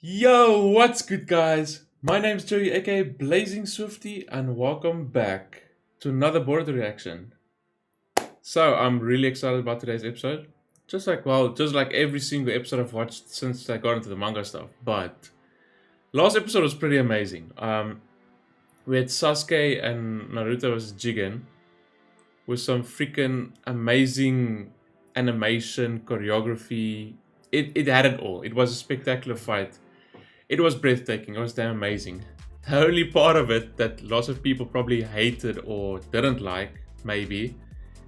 Yo, what's good, guys? My name's Joey, aka Blazing Swifty, and welcome back to another Boruto reaction. So, I'm really excited about today's episode. Just like every single episode I've watched since I got into the manga stuff. But last episode was pretty amazing. We had Sasuke and Naruto versus Jigen with some freaking amazing animation, choreography. It had it all. It was a spectacular fight. It was breathtaking. It was damn amazing. The only part of it that lots of people probably hated or didn't like, maybe,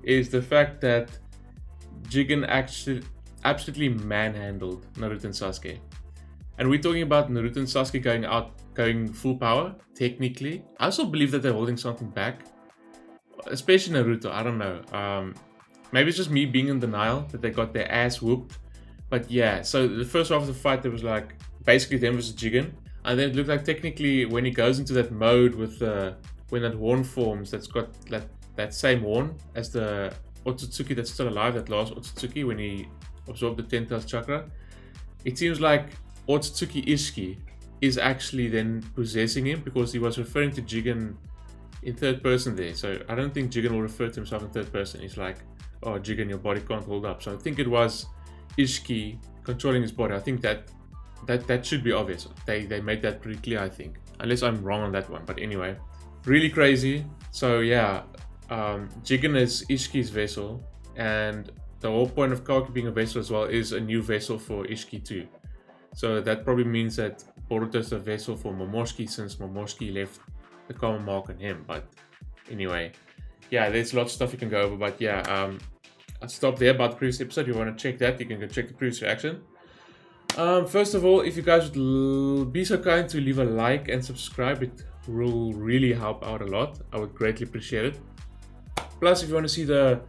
is the fact that Jigen actually absolutely manhandled Naruto and Sasuke. And we're talking about Naruto and Sasuke going full power, technically. I also believe that they're holding something back. Especially Naruto, I don't know. Maybe it's just me being in denial that they got their ass whooped. But yeah, so the first half of the fight, there was like basically them versus Jigen. And then it looked like technically when he goes into that mode with when that horn forms, that's got that same horn as the otsutsuki that's still alive, that last otsutsuki when he absorbed the 10,000 chakra. It seems like otsutsuki Ishiki is actually then possessing him because he was referring to Jigen in third person there. So I don't think Jigen will refer to himself in third person. He's like, oh, Jigen, your body can't hold up. So I think it was Ishiki controlling his body. I think that should be obvious. They made that pretty clear, I think. Unless I'm wrong on that one. But anyway, really crazy. So yeah, Jigen is Ishiki's vessel. And the whole point of Kawaki being a vessel as well is a new vessel for Ishiki too. So that probably means that Boruto is a vessel for Momoshiki since Momoshiki left the common mark on him. But anyway, yeah, there's lots of stuff you can go over. But yeah, I'll stop there about the previous episode. If you want to check that, you can go check the previous reaction. First of all, if you guys would be so kind to leave a like and subscribe, it will really help out a lot. I would greatly appreciate it. Plus, if you want to see the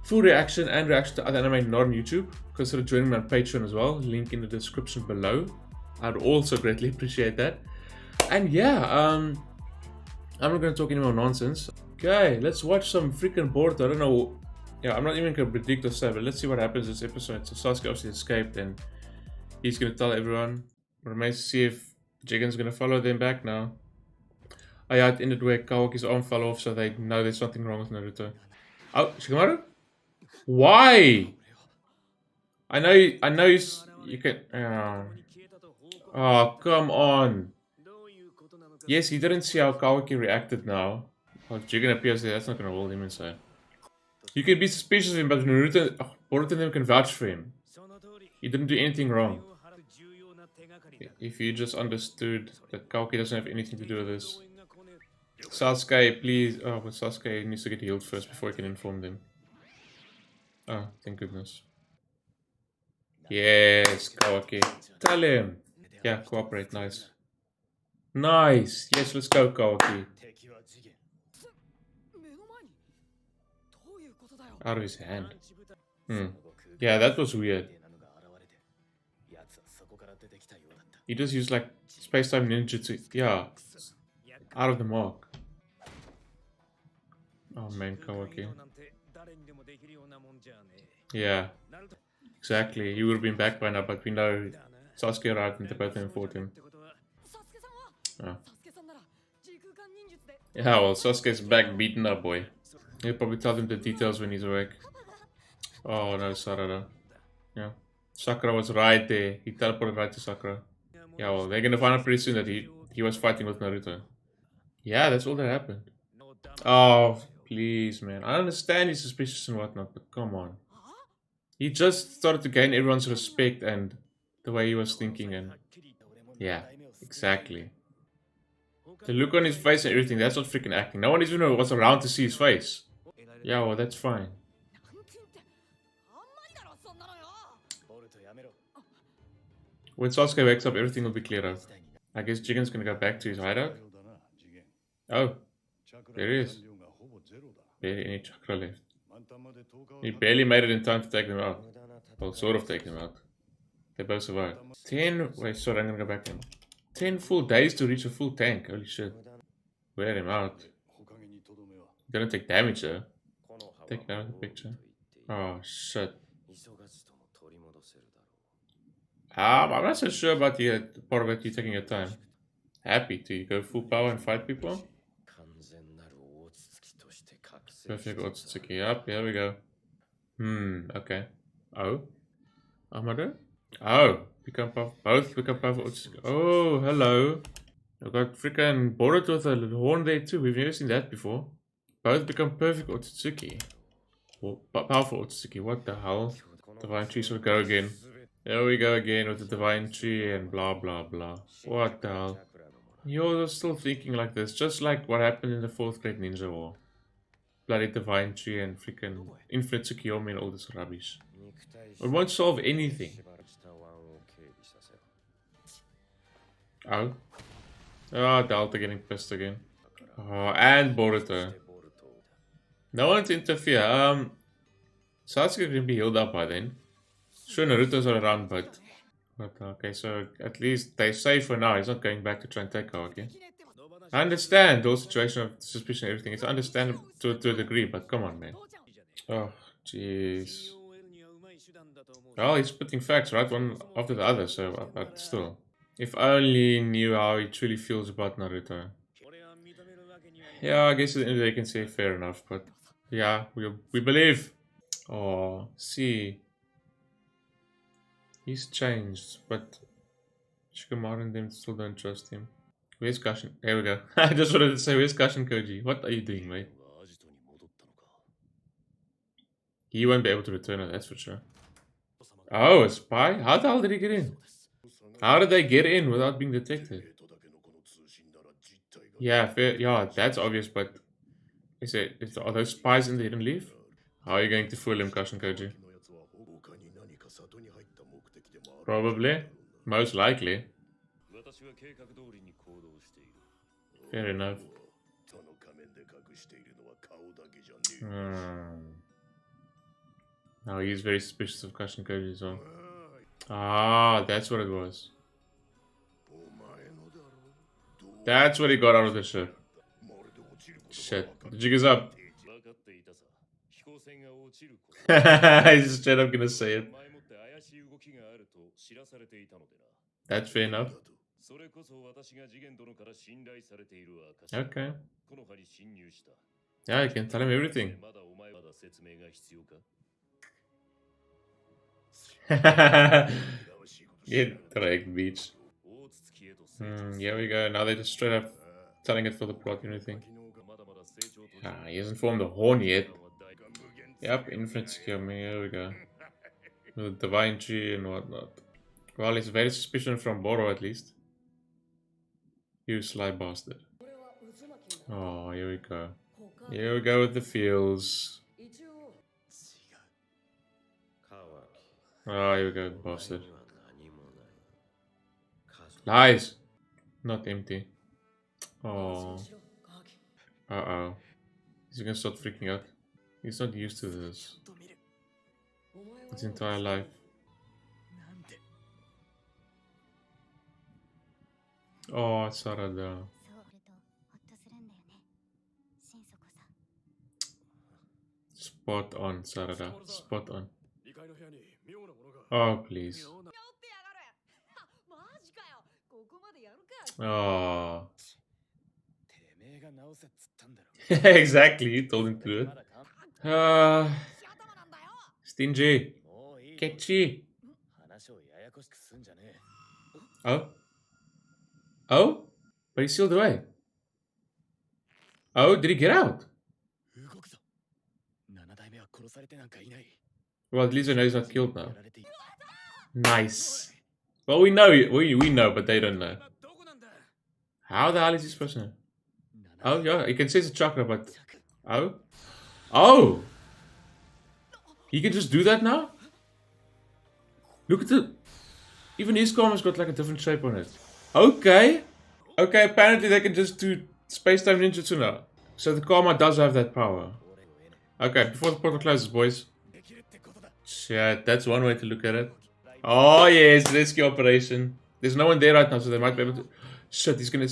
full reaction and reaction to other anime not on YouTube, consider joining me on Patreon as well. Link in the description below. I'd also greatly appreciate that. And yeah, I'm not going to talk any more nonsense. Okay, let's watch some freaking Boruto. I don't know. Yeah, I'm not even going to predict or say, but let's see what happens this episode. So Sasuke obviously escaped and he's going to tell everyone. It remains to see if Jigen's going to follow them back now. Oh yeah, it ended where Kawaki's arm fell off, so they know there's something wrong with Naruto. Oh, Shikamaru? Why? I know you can... Oh, come on. Yes, he didn't see how Kawaki reacted now. Oh, Jigen appears there, that's not going to hold him inside. You can be suspicious of him, but Boruto and them can vouch for him. He didn't do anything wrong. If you just understood that Kawaki doesn't have anything to do with this. Sasuke, please. Oh, but Sasuke needs to get healed first before he can inform them. Oh, thank goodness. Yes, Kawaki. Tell him. Yeah, cooperate. Nice. Nice. Yes, let's go, Kawaki. Out of his hand. Yeah, that was weird. He just used like space-time ninjutsu. Yeah. Out of the mark. Oh man, Kawaki. Yeah. Exactly. He would have been back by now, but we know Sasuke arrived and the both of them fought him. Oh. Yeah, well, Sasuke's back beaten up, boy. He'll probably tell them the details when he's awake. Oh no, Sarada. Yeah. Sakura was right there. He teleported right to Sakura. Yeah, well, they're gonna find out pretty soon that he was fighting with Naruto. Yeah, that's all that happened. Oh, please, man. I understand he's suspicious and whatnot, but come on. He just started to gain everyone's respect and the way he was thinking and... Yeah, exactly. The look on his face and everything, that's not freaking acting. No one even was around to see his face. Yeah, well, that's fine. When Sasuke wakes up, everything will be cleared up. I guess Jigen's gonna go back to his hideout. Oh, there he is. Barely any chakra left. He barely made it in time to take them out. Well, sort of take them out. They both survived. 10... Wait, sorry, I'm gonna go back then. 10 full days to reach a full tank. Holy shit. Wear him out. Didn't take damage though. Take it out of the picture. Oh, shit. I'm not so sure about the part about you taking your time. Happy to go full power and fight people. Perfect otsutsuki. Yep, here we go. Okay. Oh. Amado? Oh. Both become powerful otsutsuki. Oh, hello. I've got freaking Boruto with a horn there too. We've never seen that before. Both become perfect otsutsuki. Powerful otsutsuki. What the hell? Divine trees will go again. There we go again with the divine tree and blah blah blah. What the hell? You're still thinking like this, just like what happened in the 4th Great Ninja War. Bloody divine tree and freaking infinite Tsukiyomi and all this rubbish. It won't solve anything. Oh. Oh, Delta getting pissed again. Oh, and Boruto. No one to interfere. Sasuke can be healed up by then. Sure, Naruto's around, but okay, so at least they're safe for now. He's not going back to try and take Kawaki. I understand the whole situation of suspicion and everything. It's understandable to a degree, but come on, man. Oh, jeez. Well, he's putting facts right one after the other, so but still. If only knew how he truly feels about Naruto. Yeah, I guess at the end of the day, can say fair enough, but yeah, we believe. Oh, see. He's changed, but Shikamaru and them still don't trust him. Where's Kashin? There we go. I just wanted to say, where's Kashin Koji? What are you doing, mate? He won't be able to return it, that's for sure. Oh, a spy? How the hell did he get in? How did they get in without being detected? Yeah, fair, yeah, that's obvious, but are those spies in the hidden leaf? How are you going to fool him, Kashin Koji? Probably. Most likely. Fair enough. Now he's very suspicious of Kashin Koji as well. Ah, that's what it was. That's what he got out of the ship. Shit. The jig is up. He's straight up gonna say it. That's fair enough. Okay. Yeah, I can tell him everything. Get correct, beach. Here we go. Now they're just straight up telling it for the plot and everything. Ah, he hasn't formed the horn yet. Yep, infinite skill. Here we go. With the divine tree and whatnot. Well, it's very suspicious from Boro at least. You sly bastard. Oh, here we go. Here we go with the feels. Oh, here we go, bastard. Lies! Not empty. Oh. Uh-oh. He's gonna start freaking out. He's not used to this. His entire life. Oh, Sarada. Spot on, Sarada. Spot on. Oh, please. Oh. Exactly, you told him to do it. Stingy. Catchy. Oh? Oh? But he's sealed away. Oh, did he get out? Well, at least I know he's not killed now. Nice. Well, we know, we know, but they don't know. How the hell is this person? Oh, yeah, you can say it's a chakra, but... Oh? Oh! He can just do that now? Look at the... Even his karma's got like a different shape on it. Okay. Okay, apparently they can just do space-time ninjutsu now. So the karma does have that power. Okay, before the portal closes, boys. Shit, that's one way to look at it. Oh yes, rescue operation. There's no one there right now, so they might be able to... Shit, he's gonna...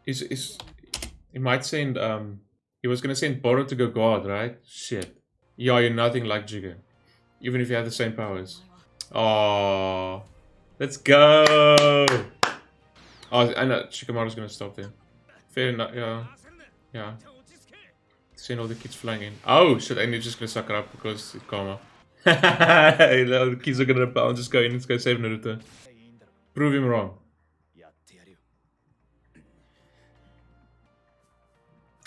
He might send, he was gonna send Boruto to go guard, right? Shit. Yeah, you're nothing like Jigen. Even if you have the same powers. Oh, let's go. Oh, I know Shikamaru's gonna stop there. Fair enough. Yeah, yeah. Seeing all the kids flying in. Oh shit! And they're just gonna suck it up because it's karma. The kids are gonna repel and just go in. Let's go save Naruto. Prove him wrong.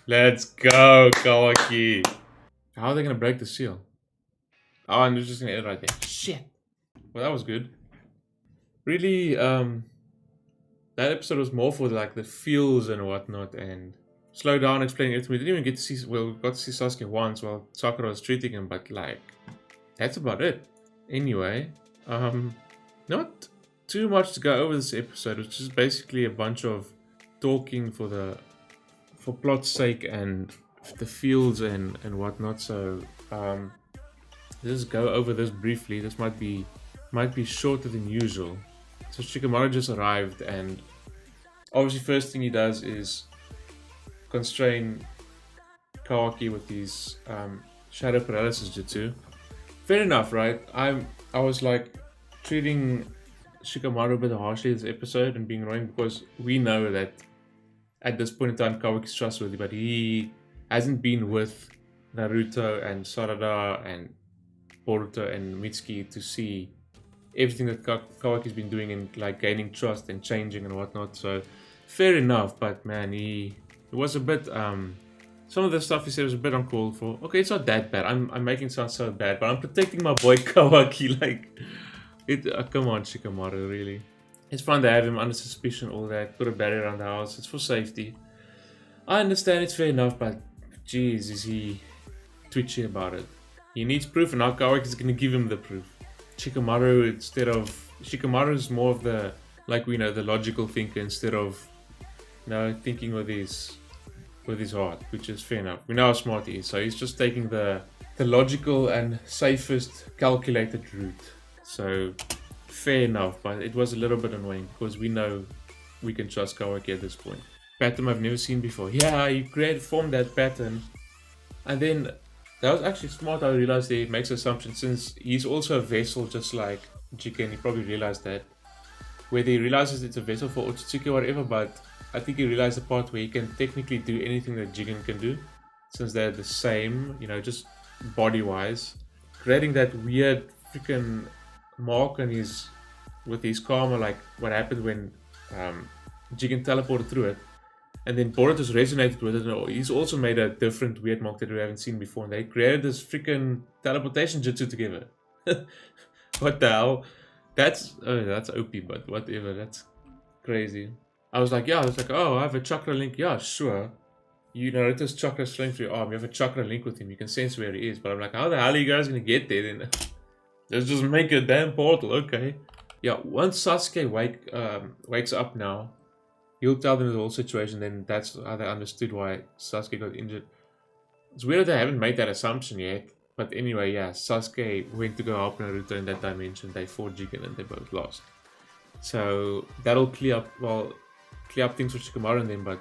Let's go, Kawaki. How are they gonna break the seal? Oh, and they're just gonna end it right there. Shit. Well, that was good. Really, that episode was more for like the feels and whatnot, and slow down explaining it. We didn't even get to see. Well, we got to see Sasuke once while Sakura was treating him, but like, that's about it. Anyway, not too much to go over this episode. It's just basically a bunch of talking for plot's sake and the fields and whatnot. So let's go over this briefly. This might be shorter than usual. So Shikamaru just arrived, and obviously first thing he does is constrain Kawaki with his shadow paralysis jutsu. Fair enough, right? I was like treating Shikamaru a bit harshly this episode and being annoying because we know that at this point in time Kawaki's trustworthy, but he hasn't been with Naruto and Sarada and Boruto and Mitsuki to see everything that Kawaki's been doing and like gaining trust and changing and whatnot. So fair enough, but man, he was a bit some of the stuff he said was a bit uncalled for. Okay, it's not that bad. I'm making it sound so bad, but I'm protecting my boy Kawaki. Like, come on, Shikamaru, really. It's fine to have him under suspicion, all that. Put a barrier around the house. It's for safety. I understand it's fair enough, but jeez, is he twitchy about it? He needs proof, and now Kawaki's gonna give him the proof. Shikamaru is more of the, like we know, the logical thinker instead of, thinking with his heart, which is fair enough. We know how smart he is, so he's just taking the logical and safest calculated route. So fair enough, but it was a little bit annoying because we know we can trust Kawaki at this point. Pattern I've never seen before. Yeah, he formed that pattern, and then that was actually smart. I realized he makes assumptions since he's also a vessel, just like Jigen. He probably realized that. Whether he realizes it's a vessel for Otsutsuki or whatever, but I think he realized the part where he can technically do anything that Jigen can do, since they're the same, just body-wise. Creating that weird freaking mark on with his karma, like what happened when Jigen teleported through it, and then Boruto's resonated with it, and he's also made a different weird mark that we haven't seen before, and they created this freaking teleportation jutsu together. What the hell? That's OP, but whatever, that's crazy. I was like, oh, I have a chakra link. Yeah, sure. Naruto's chakra flowing through your arm. You have a chakra link with him. You can sense where he is. But I'm like, how the hell are you guys gonna get there then? Let's just make a damn portal, okay? Yeah, once Sasuke wakes up now, he'll tell them the whole situation. Then that's how they understood why Sasuke got injured. It's weird that they haven't made that assumption yet. But anyway, yeah, Sasuke went to go help Naruto in that dimension. They fought Jigen and they both lost. So that'll clear up things for Shikamaru and them, but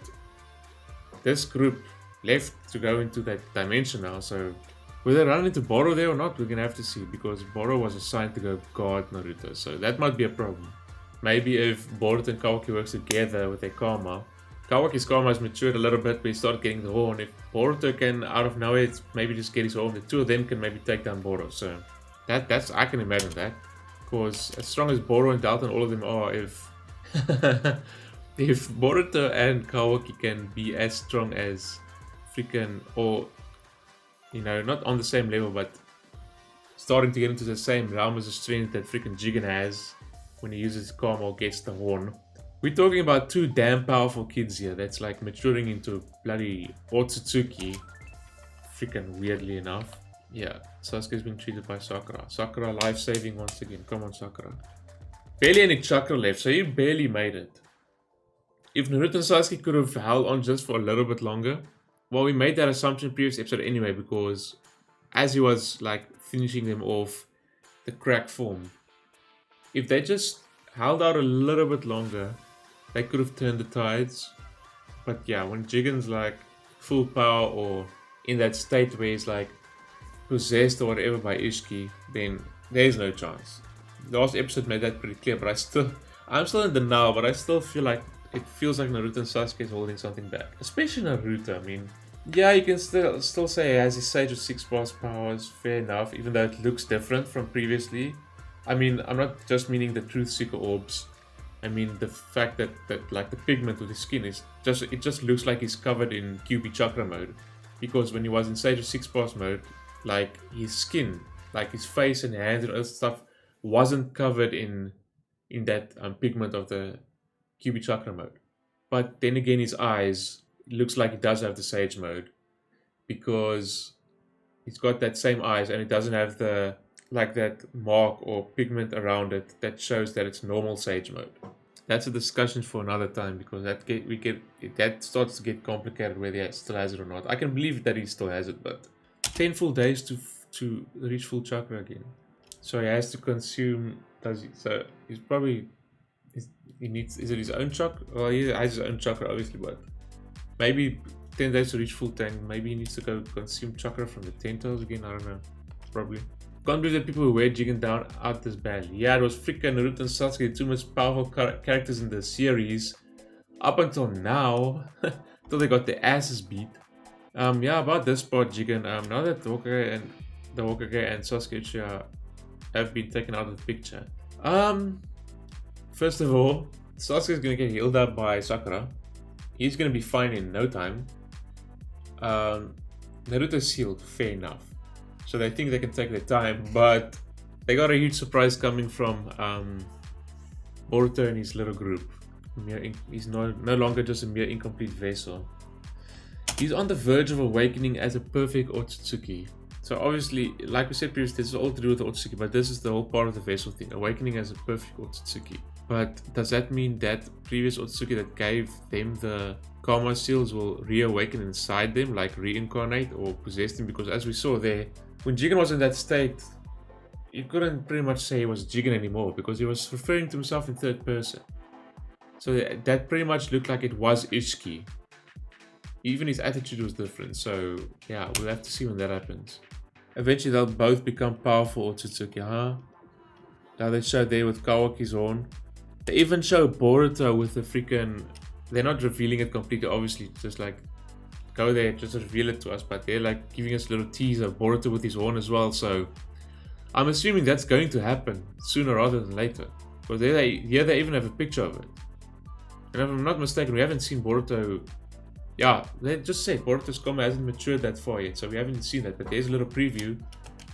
this group left to go into that dimension now, so whether they run into Boruto there or not, we're gonna have to see, because Boruto was assigned to go guard Naruto, so that might be a problem. Maybe if Boruto and Kawaki works together with their karma, Kawaki's karma has matured a little bit, but he started getting the horn. If Boruto can, out of nowhere, maybe just get his horn, the two of them can maybe take down Boruto, so that's I can imagine that. Because as strong as Boruto and Dalton, all of them are, if if Boruto and Kawaki can be as strong as freaking, or not on the same level, but starting to get into the same realm as the strength that freaking Jigen has when he uses karma or gets the horn. We're talking about two damn powerful kids here that's like maturing into bloody otsutsuki. Freaking weirdly enough. Yeah, Sasuke's being treated by Sakura. Sakura life-saving once again. Come on, Sakura. Barely any chakra left, so he barely made it. If Naruto and Sasuke could have held on just for a little bit longer, well, we made that assumption in the previous episode anyway, because as he was like finishing them off, the crack formed. If they just held out a little bit longer, they could have turned the tides. But yeah, when Jigen's like full power or in that state where he's like possessed or whatever by Ishiki, then there's no chance. The last episode made that pretty clear, but I'm still in denial, but I still feel like it feels like Naruto and Sasuke is holding something back. Especially Naruto, I mean, yeah, you can still say he has his Sage of 6 Pass powers, fair enough, even though it looks different from previously. I mean, I'm not just meaning the Truth Seeker orbs. I mean the fact that like the pigment of his skin is it just looks like he's covered in QB Chakra mode. Because when he was in Sage of 6 Pass mode, like his skin, like his face and hands and other stuff wasn't covered in that pigment of the QB Chakra mode. But then again, his eyes, it looks like he does have the Sage mode because he's got that same eyes and it doesn't have the like that mark or pigment around it that shows that it's normal Sage mode. That's a discussion for another time because that starts to get complicated whether he still has it or not. I can believe that he still has it, but 10 full days to reach full chakra again. So he has to consume. So he's probably he needs. Is it his own chakra? Well, he has his own chakra obviously, but maybe 10 days to reach full tank. Maybe he needs to go consume chakra from the Tentos again. I don't know. Probably. Can't believe that people who wear Jigen down out this badly. Yeah, it was freaking Naruto and Sasuke, the two most powerful characters in the series. Up until now. Till they got their asses beat. Yeah, about this part, Jigen. Now that the Hokage and Sasuke Uchiha have been taken out of the picture. First of all, Sasuke is gonna get healed up by Sakura. He's gonna be fine in no time. Naruto's healed, fair enough. So they think they can take their time, but they got a huge surprise coming from Boruto and his little group. He's no longer just a mere incomplete vessel. He's on the verge of awakening as a perfect otsutsuki. So obviously, like we said previously, this is all to do with the otsutsuki, but this is the whole part of the vessel thing, awakening as a perfect otsutsuki. But does that mean that previous otsutsuki that gave them the karma seals will reawaken inside them, like reincarnate or possess them? Because as we saw there, when Jigen was in that state, you couldn't pretty much say he was Jigen anymore because he was referring to himself in third person. So that pretty much looked like it was Ishiki. Even his attitude was different, so yeah, we'll have to see when that happens. Eventually they'll both become powerful otsutsuki, huh? Now they showed there with Kawaki's horn. They even show Boruto with the freaking... They're not revealing it completely, obviously, just like go there, just reveal it to us, but they're like giving us a little teaser of Boruto with his horn as well, so I'm assuming that's going to happen sooner rather than later. But they even have a picture of it. And if I'm not mistaken, we haven't seen Boruto. Yeah, they just said Boruto's karma hasn't matured that far yet, so we haven't seen that. But there's a little preview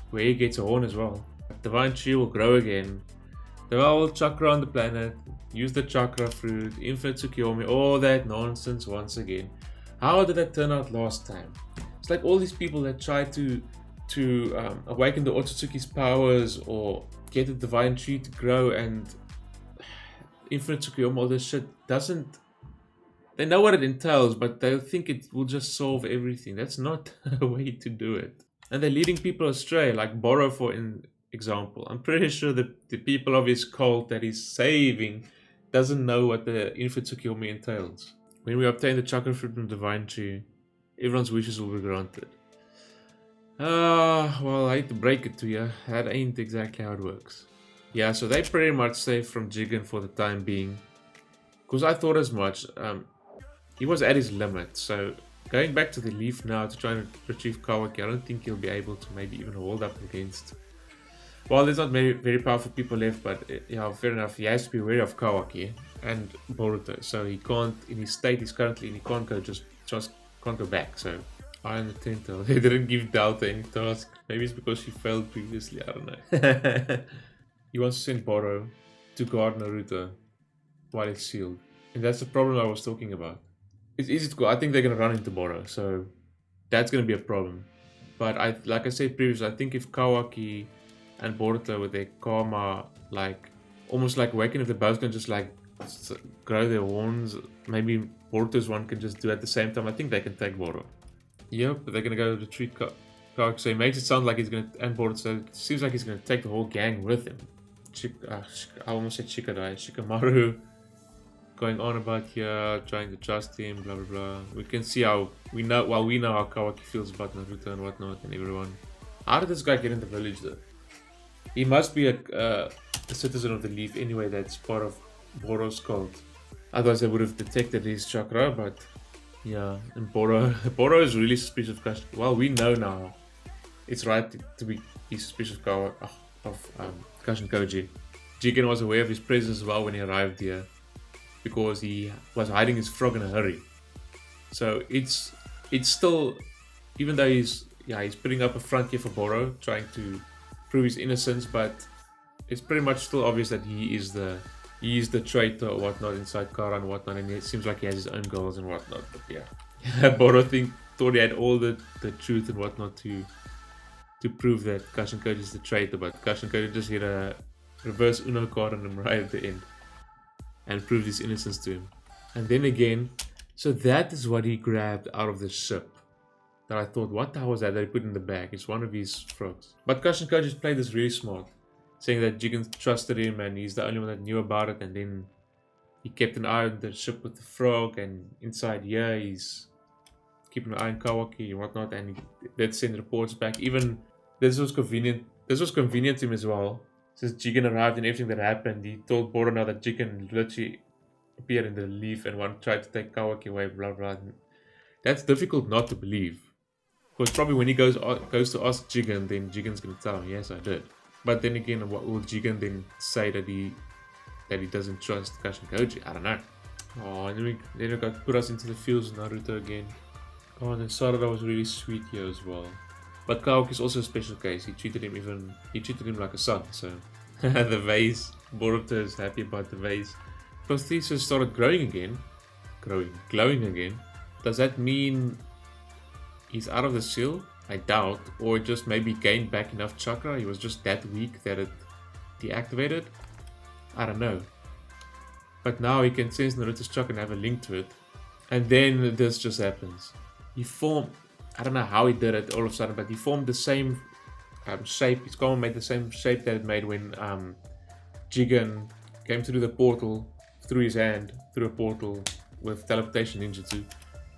where he gets a horn as well. Divine Tree will grow again. The whole chakra on the planet. Use the chakra fruit. Infinite Tsukiyomi. All that nonsense once again. How did that turn out last time? It's like all these people that try to awaken the Otsutsuki's powers or get the Divine Tree to grow and Infinite Tsukiyomi, all this shit doesn't... They know what it entails, but they think it will just solve everything. That's not a way to do it. And they're leading people astray, like Boro for example. I'm pretty sure that the people of his cult that he's saving doesn't know what the Infinite Tsukiyomi entails. When we obtain the chakra fruit from Divine Tree, everyone's wishes will be granted. Well, I hate to break it to you, that ain't exactly how it works. Yeah, so they pretty much saved from Jigen for the time being. Because I thought as much. He was at his limit, so going back to the Leaf now to try and retrieve Kawaki, I don't think he'll be able to maybe even hold up against... Well, there's not very, very powerful people left, but yeah, fair enough. He has to be wary of Kawaki and Boruto, so he can't, in his state he's currently in, he can't go just can't go back, so... I am the Tento. They didn't give Delta any task. Maybe it's because she failed previously, I don't know. He wants to send Boro to guard Naruto while it's sealed. And that's the problem I was talking about. It's easy to go. I think they're going to run into Boro, so that's going to be a problem. But like I said previously, I think if Kawaki and Boruto with their karma, like, almost like Awaken, if they're both going to just like grow their horns, maybe Boruto's one can just do it at the same time, I think they can take Boro. Yep, but they're going to go retreat Kawaki, so he makes it sound like he's going to, and Boruto, so it seems like he's going to take the whole gang with him. I almost said Shikamaru. Going on about here, trying to trust him, blah blah blah. We can see how we know how Kawaki feels about Naruto and whatnot and everyone. How did this guy get in the village though? He must be a a citizen of the leaf anyway that's part of Boro's cult. Otherwise they would have detected his chakra, but yeah, and Boro is really suspicious of Kashin. Well, we know now it's right to be suspicious of Kashin Koji. Jigen was aware of his presence as well when he arrived here, because he was hiding his frog in a hurry. So it's still, even though he's putting up a front here for Boro, trying to prove his innocence, but it's pretty much still obvious that he is the traitor or whatnot inside Kara and whatnot, and it seems like he has his own goals and whatnot. But yeah, Boro thought he had all the truth and whatnot to prove that Kashin Koji is the traitor, but Kashin Koji just hit a reverse Uno card on him right at the end and proved his innocence to him. And then again, so that is what he grabbed out of the ship. That I thought, what the hell was that he put in the bag? It's one of his frogs. But Kashin Koji just played this really smart, saying that Jigen trusted him and he's the only one that knew about it, and then he kept an eye on the ship with the frog, and inside here he's keeping an eye on Kawaki and whatnot, and he did send reports back. Even this was convenient to him as well. Since Jigen arrived and everything that happened, he told Boro now that Jigen literally appeared in the leaf and tried to take Kawaki away, blah blah. That's difficult not to believe. Because probably when he goes to ask Jigen, then Jigen's gonna tell him, yes, I did. But then again, what will Jigen then say that he doesn't trust Kashin Koji? I don't know. Oh, and then we got put us into the fields of Naruto again. Oh, and then Sarada was really sweet here as well. But Kawaki is also a special case. He treated him like a son. So the vase, Boruto is happy about the vase. Prosthesis started glowing again. Does that mean he's out of the seal? I doubt. Or just maybe gained back enough chakra. He was just that weak that it deactivated. I don't know. But now he can sense Naruto's chakra and have a link to it. And then this just happens. He formed, I don't know how he did it all of a sudden, but he formed the same shape. His Kama made the same shape that it made when Jigen came through the portal, through his hand, through a portal with Teleportation Ninjutsu.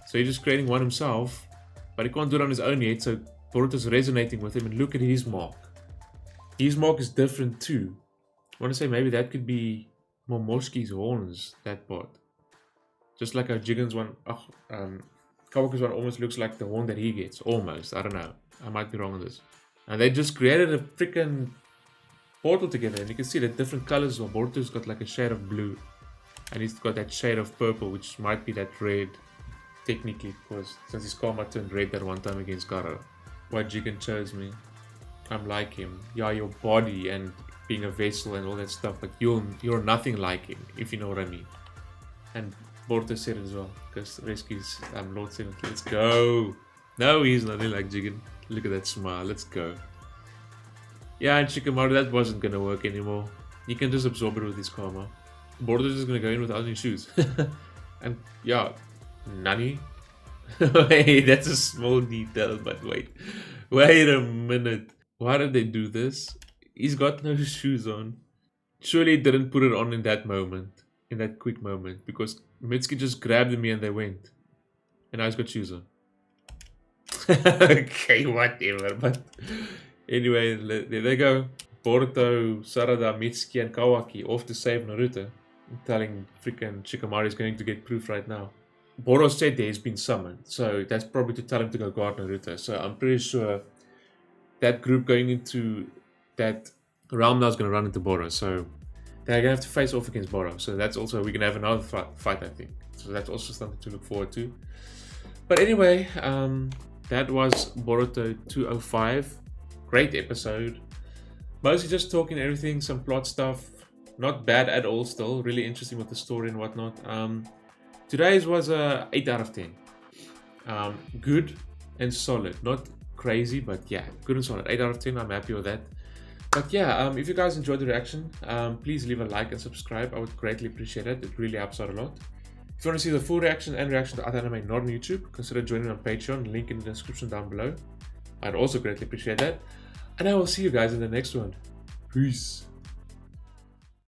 So he's just creating one himself, but he can't do it on his own yet, so Boruto's resonating with him, and look at his mark. His mark is different too. I want to say maybe that could be Momoshiki's horns, that part. Just like how Jigen's one, Kawaki's one almost looks like the horn that he gets, almost. I don't know. I might be wrong on this. And they just created a freaking portal together, and you can see the different colors. Well, Boruto's got like a shade of blue, and he's got that shade of purple, which might be that red, technically, because since his Karma turned red that one time against Gaara. Why Jigen chose me. I'm like him. Yeah, your body and being a vessel and all that stuff, but you're nothing like him, if you know what I mean. And Boruto said it as well, because rescues Lord 7. Let's go. No, he's nothing like Jigen. Look at that smile. Let's go. Yeah, and Shikamaru, that wasn't gonna work anymore. He can just absorb it with his karma. Boruto's just gonna go in without any shoes. And yeah, Nani? Wait, that's a small detail, but wait a minute. Why did they do this? He's got no shoes on. Surely he didn't put it on in that moment, in that quick moment, because Mitsuki just grabbed me and they went. And now he's got shoes on. Okay, whatever, but anyway, there they go. Boruto, Sarada, Mitsuki and Kawaki off to save Naruto. Telling freaking Shikamaru is going to get proof right now. Boro said there has been summoned, so that's probably to tell him to go guard Naruto. So I'm pretty sure that group going into that realm now is going to run into Boro. So they're going to have to face off against Boro. So that's also, we're going to have another fight, I think. So that's also something to look forward to. But anyway, that was Boruto 205. Great episode. Mostly just talking everything, some plot stuff. Not bad at all still. Really interesting with the story and whatnot. Today's was a 8 out of 10. Good and solid. Not crazy, but yeah, good and solid. 8 out of 10. I'm happy with that. But yeah, if you guys enjoyed the reaction, please leave a like and subscribe. I would greatly appreciate it. It really helps out a lot. If you want to see the full reaction and reaction to other anime not on YouTube, consider joining on Patreon. Link in the description down below. I'd also greatly appreciate that. And I will see you guys in the next one. Peace.